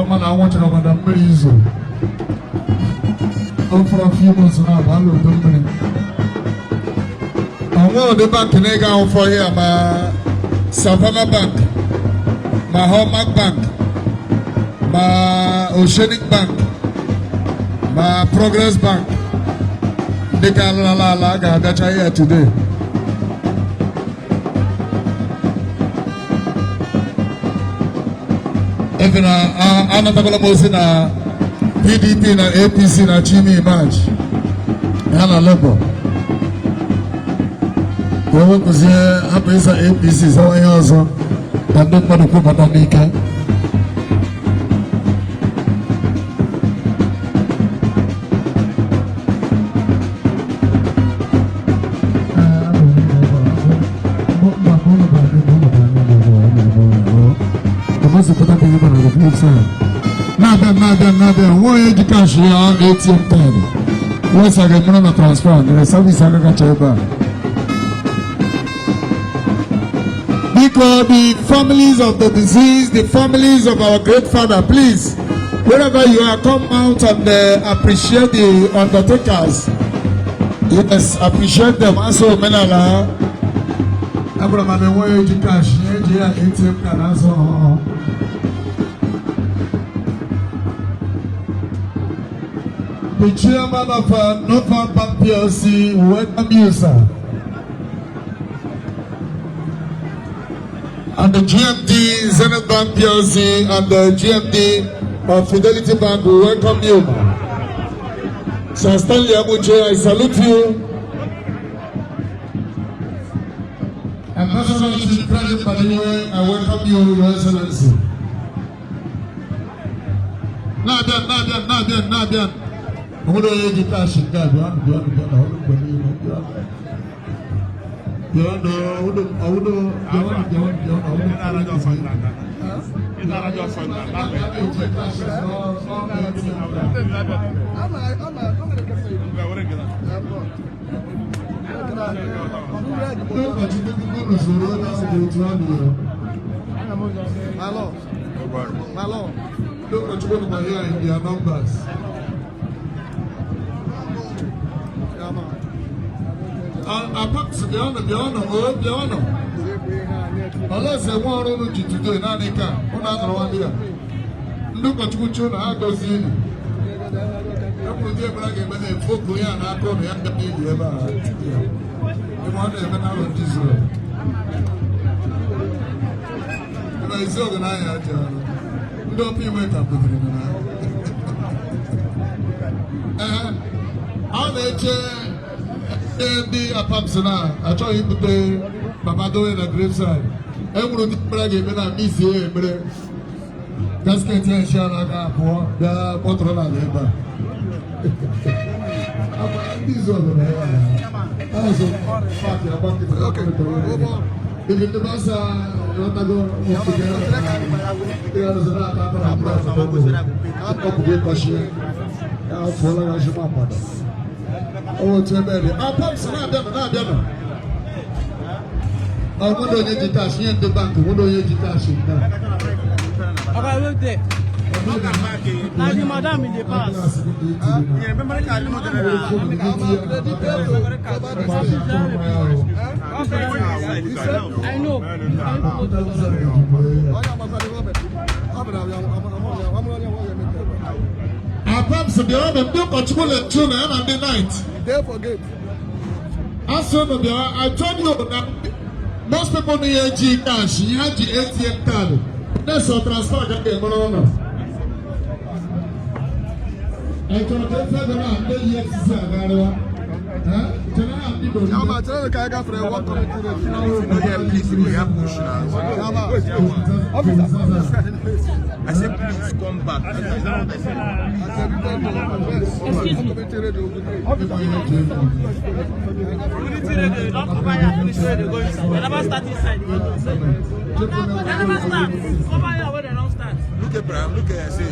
man, I want to know Madame Brizo. For a few months now, I will do it. I want the bank in Ega for here, my Savannah Bank, my Hallmark Bank, my Oceanic Bank, my Progress Bank. They can that's here today. Even another person na PDP na APC na Chimi match. Yana level. Kwa kuzie hapa isa APC sawa yozo. Tando kwa duku patamike. Nada, one de cash ATM card. Let's get money transfer. The service I can check back. Because the families of the deceased, the families of our great father, please, wherever you are, come out and appreciate the undertakers. Yes, appreciate them. Also, Menala. Abraham, one de cash ATM card. Also. The chairman of Nwapa Bank PLC, welcome you, sir. And the GMD, Zenith Bank PLC, and the GMD of Fidelity Bank, we welcome you. Sir Stanley Abuche, I salute you. Ambassador to the President Padilla, I welcome you, Your Excellency. Nabian. Who do you get cash in God? Malo. Look what you want to hear in their numbers. Apart from the honor. Unless they want to do in Anika, another one here. Look at what you know, goes in. I'm going to bring a folk here and I come here and you ever. You want to have an hour of this road. If I saw the night, you don't be wake up with him. How they the Apamsona, I try to put the Papado in the graveside. Everyone did brag a man, Miss here, but that's getting a shot for the Potrola labor. This one, also, if it was not a go, there was a oh, too many. Our pumps are not done. I wonder if you cash in the bank. What do you cash in? I work there. Now you madam in the past. Remember I know. Our pumps are the do control at 2 and the night. They forget. I told you that most people need G cash. You have the ATM card. That's what transfer that they want. I told them that they have Ijeoma, tell the guy for a walk coming to the yeah, please, we have push now. I said, please come back. Look at Bram, look at I say.